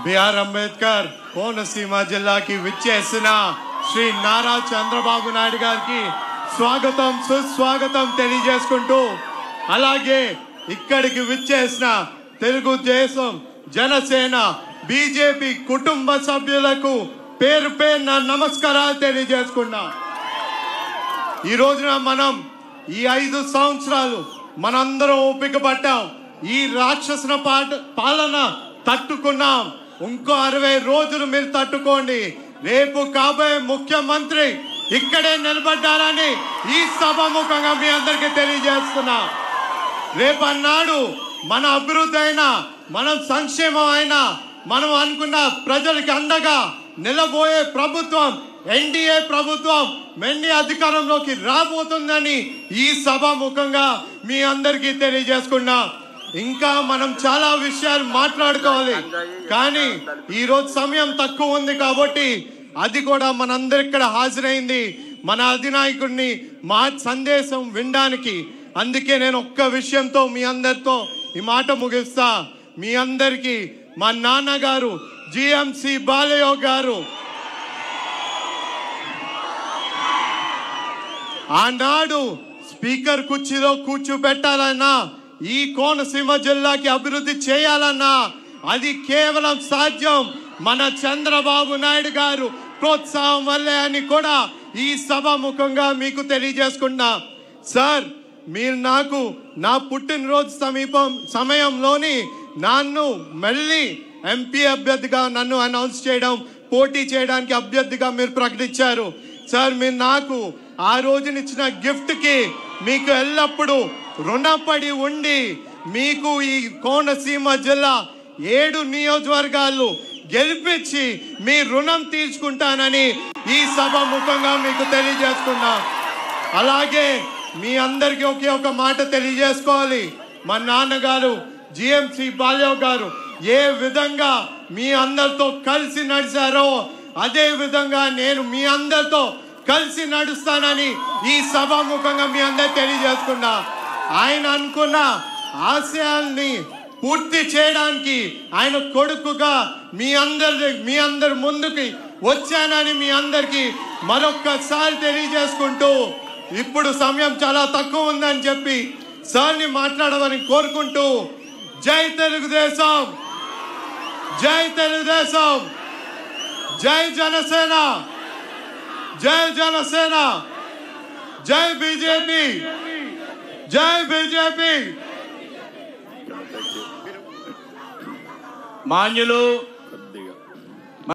BR Ambedkar Konaseema జిల్లాకి విచ్చేసిన శ్రీ నారా చంద్రబాబు నాయుడు గారికి స్వాగతం సుస్వాగతం తెలియజేసుకుంటూ, అలాగే ఇక్కడికి విచ్చేసిన తెలుగుదేశం, జనసేన, బీజేపీ కుటుంబ సభ్యులకు పేరు పేరున నమస్కారాలు తెలియజేసుకున్నా. ఈ రోజున మనం ఈ 5 సంవత్సరాలు మనందరం ఓపిక పట్టాం. ఈ రాక్షసుల పాలన తట్టుకున్నాం. ఇంకో 60 రోజులు మీరు తట్టుకోండి. రేపు కాబోయే ముఖ్యమంత్రి ఇక్కడే నిలబడ్డారని ఈ సభాముఖంగా మీ అందరికీ తెలియజేస్తున్నా. రేపన్నాడు మన అభివృద్ధి అయినా, మనం సంక్షేమం అయినా, మనం అనుకున్న ప్రజలకి అండగా నిలబోయే ప్రభుత్వం ఎన్డీఏ ప్రభుత్వం మళ్ళీ అధికారంలోకి రాబోతుందని ఈ సభాముఖంగా మీ అందరికీ తెలియజేసుకున్నా. ఇంకా మనం చాలా విషయాలు మాట్లాడుకోవాలి, కానీ ఈరోజు సమయం తక్కువ ఉంది కాబట్టి అది కూడా మనందరి ఇక్కడ హాజరైంది మన అధినాయకుడిని మా సందేశం వినడానికి. అందుకే నేను ఒక్క విషయంతో మీ అందరితో ఈ మాట ముగిస్తా. మీ అందరికీ మా నాన్నగారు జిఎంసి బాలయ్య గారు ఆనాడు స్పీకర్ కుర్చీలో కూర్చోబెట్టాలన్నా, ఈ కోనసీమ జిల్లాకి అభివృద్ధి చేయాలన్నా అది కేవలం సాధ్యం మన చంద్రబాబు నాయుడు గారు ప్రోత్సాహం వల్లే అని కూడా ఈ సభాముఖంగా మీకు తెలియజేసుకున్నా. సార్, మీరు నాకు నా పుట్టినరోజు సమయంలోని నన్ను మళ్ళీ ఎంపీ అభ్యర్థిగా నన్ను అనౌన్స్ చేయడం, పోటీ చేయడానికి అభ్యర్థిగా మీరు ప్రకటించారు. సార్, మీరు నాకు ఆ రోజునిచ్చిన గిఫ్ట్కి మీకు ఎల్లప్పుడూ రుణపడి ఉండి మీకు ఈ కోనసీమ జిల్లా 7 నియోజకవర్గాలు గెలిపించి మీ రుణం తీర్చుకుంటానని ఈ సభాముఖంగా మీకు తెలియజేసుకున్నా. అలాగే మీ అందరికీ ఒకే ఒక మాట తెలియజేసుకోవాలి. మా నాన్నగారు జిఎంసి బాలయ్య గారు ఏ విధంగా మీ అందరితో కలిసి నడిచారో అదే విధంగా నేను మీ అందరితో కలిసి నడుస్తానని ఈ సభాముఖంగా మీ అందరికి తెలియజేసుకున్నా. ఆయన అనుకున్న ఆశయాల్ని పూర్తి చేయడానికి ఆయన కొడుకుగా మీ అందరి ముందుకి వచ్చానని మీ అందరికి మరొక్కసారి తెలియజేసుకుంటూ, ఇప్పుడు సమయం చాలా తక్కువ ఉందని చెప్పి సార్ని మాట్లాడమని కోరుకుంటూ, జై తెలుగుదేశం, జై తెలుగుదేశం, జై జనసేన, జై జనసేన, జై బీజేపీ, జై బీజేపీ. మాన్యులు